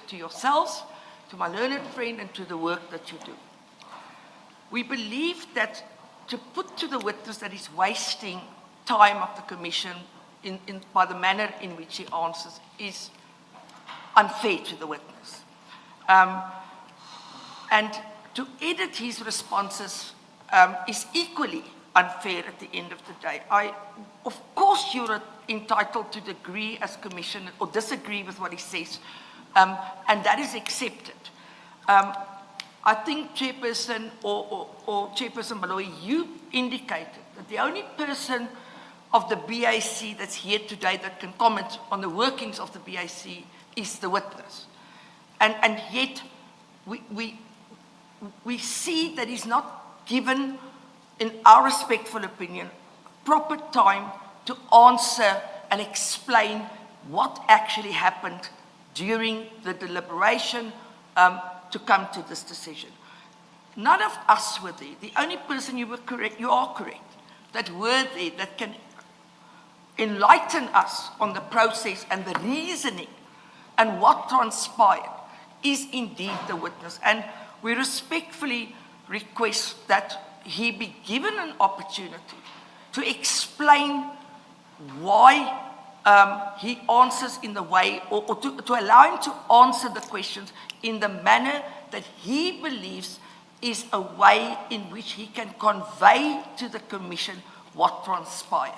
to yourselves, to my learned friend, and to the work that you do. We believe that to put to the witness that he's wasting time of the commission by the manner in which he answers is unfair to the witness. And to edit his responses is equally unfair at the end of the day. Of course, you're entitled to agree as commissioner or disagree with what he says, and that is accepted. I think Chairperson or Chairperson Baloyi, you indicated that the only person of the BAC that's here today that can comment on the workings of the BAC is the witness. And yet, we see that he's not given, in our respectful opinion, proper time to answer and explain what actually happened during the deliberation to come to this decision. None of us were there. The only person you are correct, that were there, that can enlighten us on the process and the reasoning and what transpired is indeed the witness. And we respectfully request that he be given an opportunity to explain why he answers in the way, or to allow him to answer the questions in the manner that he believes is a way in which he can convey to the Commission what transpired.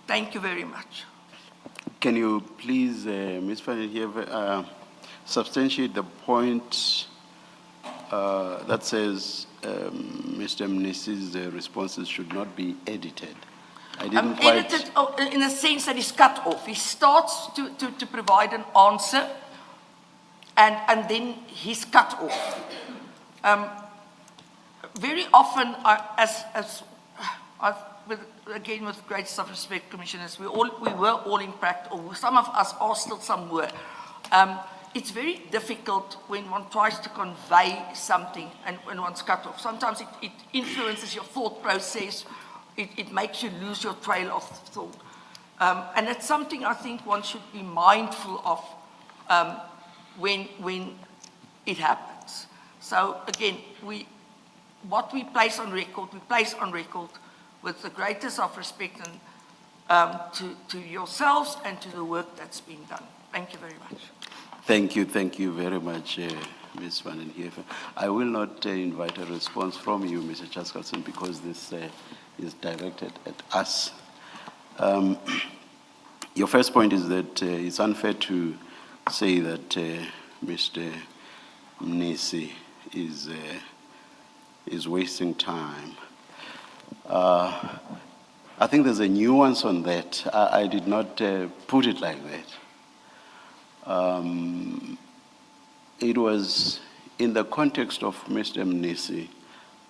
Thank you very much. Can you please, Ms. van den Heever, substantiate the point that says Mr. Mnisi's responses should not be edited? I didn't quite... Edited in the sense that he's cut off. He starts to provide an answer and then he's cut off. Very often, again with great self-respect, Commissioners, we were all in practice, or some of us are still somewhere. It's very difficult when one tries to convey something and when one's cut off. Sometimes it influences your thought process. It makes you lose your trail of thought. And it's something I think one should be mindful of when it happens. So again, what we place on record, we place on record with the greatest of respect and, to yourselves and to the work that's been done. Thank you very much. Thank you very much, Ms. van den Heever. I will not invite a response from you, Mr. Chaskalson, because this is directed at us. Your first point is that it's unfair to say that Mr. Mnisi is wasting time. I think there's a nuance on that. I did not put it like that. It was in the context of Mr. Mnisi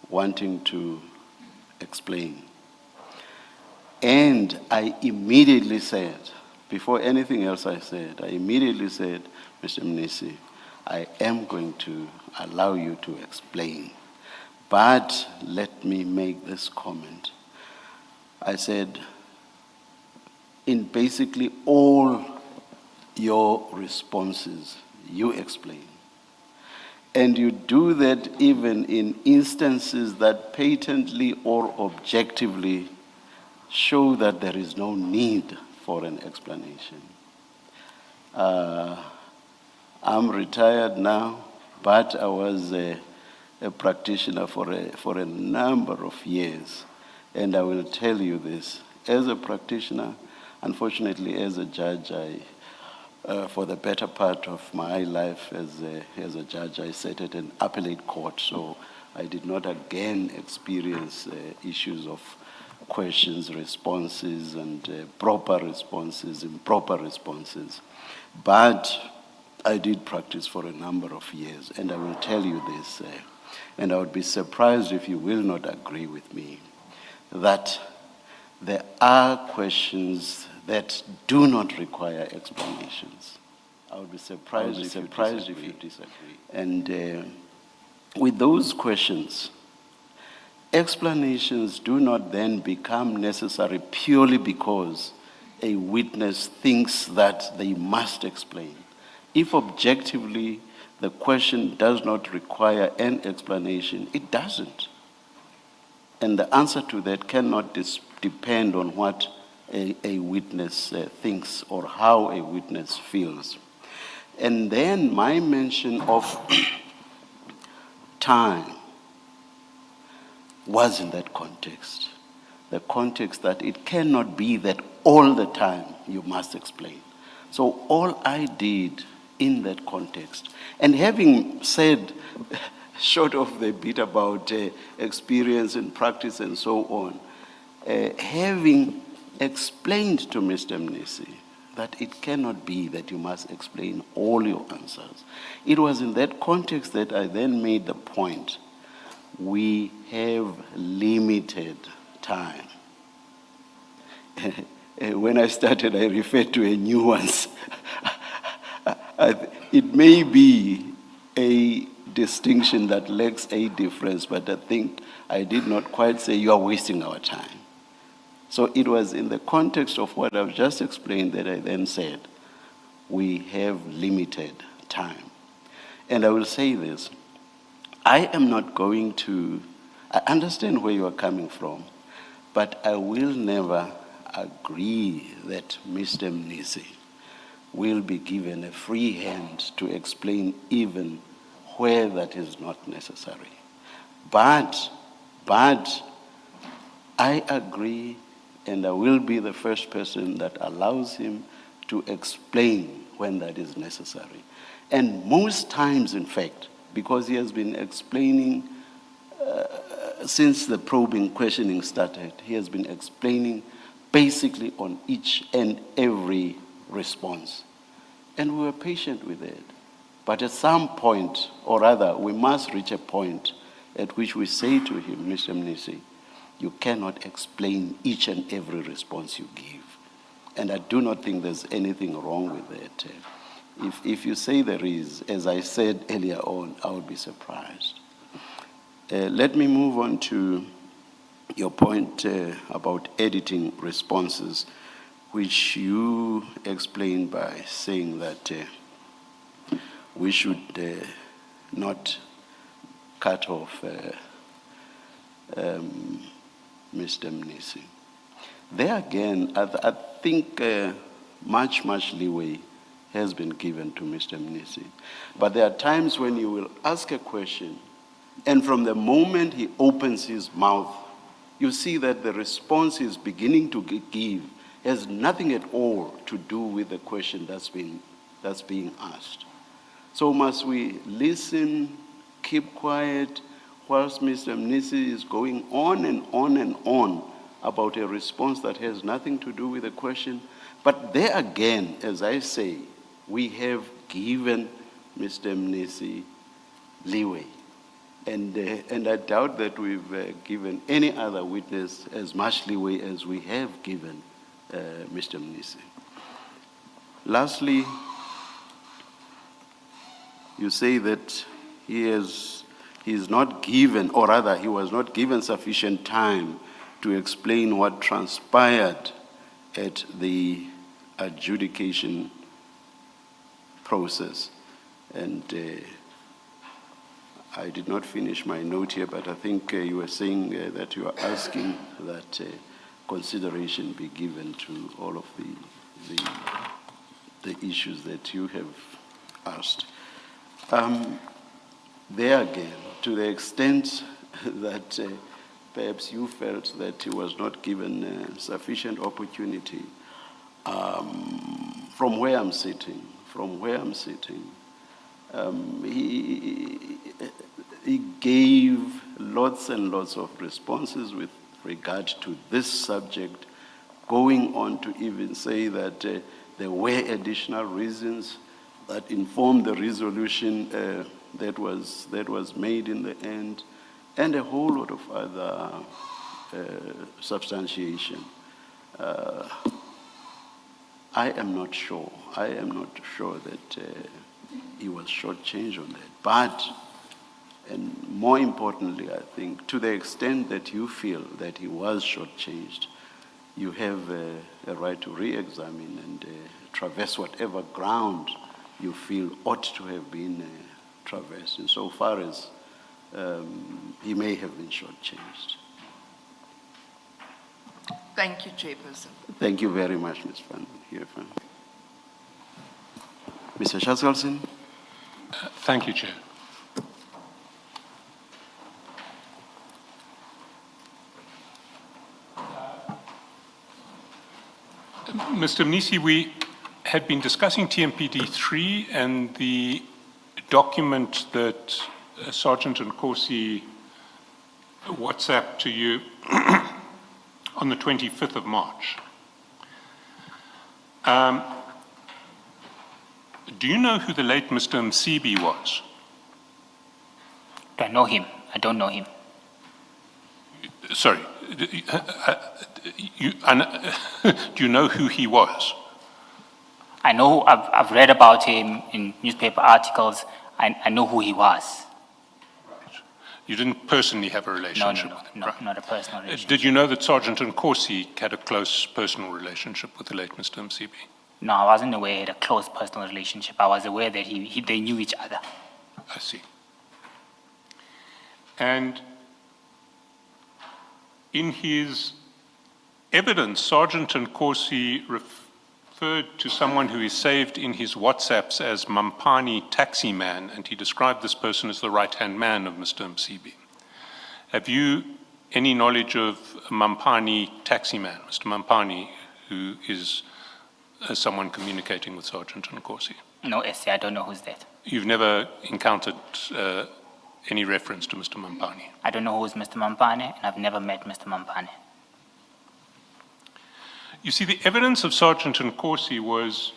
wanting to explain. And I immediately said, before anything else I said, I immediately said, Mr. Mnisi, I am going to allow you to explain. But let me make this comment. I said, in basically all your responses, you explain. And you do that even in instances that patently or objectively show that there is no need for an explanation. I'm retired now, but I was a practitioner for a number of years. And I will tell you this, as a practitioner, unfortunately as a judge, for the better part of my life as a judge, I sat at an appellate court, so I did not again experience issues of questions, responses, and proper responses, improper responses. But I did practice for a number of years, and I will tell you this, and I would be surprised if you will not agree with me, that there are questions that do not require explanations. I would be surprised if you disagree. And with those questions, explanations do not then become necessary purely because a witness thinks that they must explain. If objectively the question does not require an explanation, it doesn't. And the answer to that cannot depend on what a witness thinks or how a witness feels. And then my mention of time was in that context. The context that it cannot be that all the time you must explain. So all I did in that context, and having said, short of the bit about experience and practice and so on, having explained to Mr. Mnisi that it cannot be that you must explain all your answers. It was in that context that I then made the point, we have limited time. When I started, I referred to a nuance. It may be a distinction that lacks a difference, but I think I did not quite say you are wasting our time. So it was in the context of what I've just explained that I then said, we have limited time. And I will say this, I am not going to, I understand where you are coming from, but I will never agree that Mr. Mnisi will be given a free hand to explain even where that is not necessary. But I agree, and I will be the first person that allows him to explain when that is necessary. And most times, in fact, because he has been explaining since the probing questioning started, he has been explaining basically on each and every response. And we were patient with it. But at some point, or rather, we must reach a point at which we say to him, Mr. Mnisi, you cannot explain each and every response you give. And I do not think there's anything wrong with that. If you say there is, as I said earlier on, I would be surprised. Let me move on to your point about editing responses, which you explained by saying that we should not cut off Mr. Mnisi. There again, I think much leeway has been given to Mr. Mnisi. But there are times when you will ask a question, and from the moment he opens his mouth, you see that the response he's beginning to give has nothing at all to do with the question that's being asked. So must we listen, keep quiet, whilst Mr. Mnisi is going on and on and on about a response that has nothing to do with the question? But there again, as I say, we have given Mr. Mnisi leeway. And I doubt that we've given any other witness as much leeway as we have given Mr. Mnisi. Lastly, you say that he is not given, or rather he was not given sufficient time to explain what transpired at the adjudication process. And I did not finish my note here, but I think you were saying that you are asking that consideration be given to all of the issues that you have asked. There again, to the extent that perhaps you felt that he was not given sufficient opportunity, from where I'm sitting, he gave lots and lots of responses with regard to this subject, going on to even say that there were additional reasons that informed the resolution that was made in the end, and a whole lot of other substantiation. I am not sure that he was shortchanged on that. But, and more importantly, I think, to the extent that you feel that he was shortchanged, you have a right to re-examine and traverse whatever ground you feel ought to have been traversed, insofar as he may have been shortchanged. Thank you, Chairperson. Thank you very much, Ms. Van Heerden. Mr. Schatzkelsen? Thank you, Chair. Mr. Mnisi, we had been discussing TMPD 3 and the document that Sergeant Nkosi WhatsApped to you on the 25th of March. Do you know who the late Mr. Msibi was? Do I know him? I don't know him. Sorry, do you know who he was? I know, I've read about him in newspaper articles. I know who he was. You didn't personally have a relationship No, with him? no, right? not a personal relationship. Did you know that Sergeant Nkosi had a close personal relationship with the late Mr. Msibi? No, I wasn't aware he had a close personal relationship. I was aware that they knew each other. I see. And in his evidence, Sergeant Nkosi referred to someone who is saved in his WhatsApps as Mampani Taxi Man, and he described this person as the right-hand man of Mr. Msibi. Have you any knowledge of Mampani Taxi Man, Mr. Mampani, who is someone communicating with Sergeant Nkosi? No, SC, I don't know who's that. You've never encountered any reference to Mr. Mampani? I don't know who's Mr. Mampane, and I've never met Mr. Mampane. You see, the evidence of Sergeant Nkosi was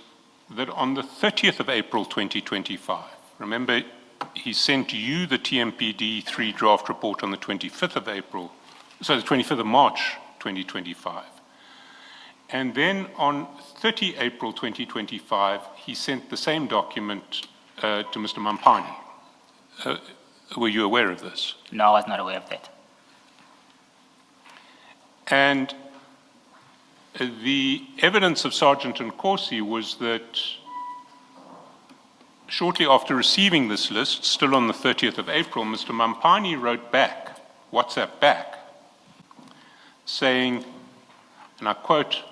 that on the 30th of April 2025, remember, he sent you the TMPD 3 draft report on the 25th of April, so the 25th of March 2025. And then on 30 April 2025, he sent the same document to Mr. Mampani. Were you aware of this? No, I was not aware of that. And the evidence of Sergeant Nkosi was that shortly after receiving this list, still on the 30th of April, Mr. Mampani wrote back, WhatsApp back, saying, and I quote,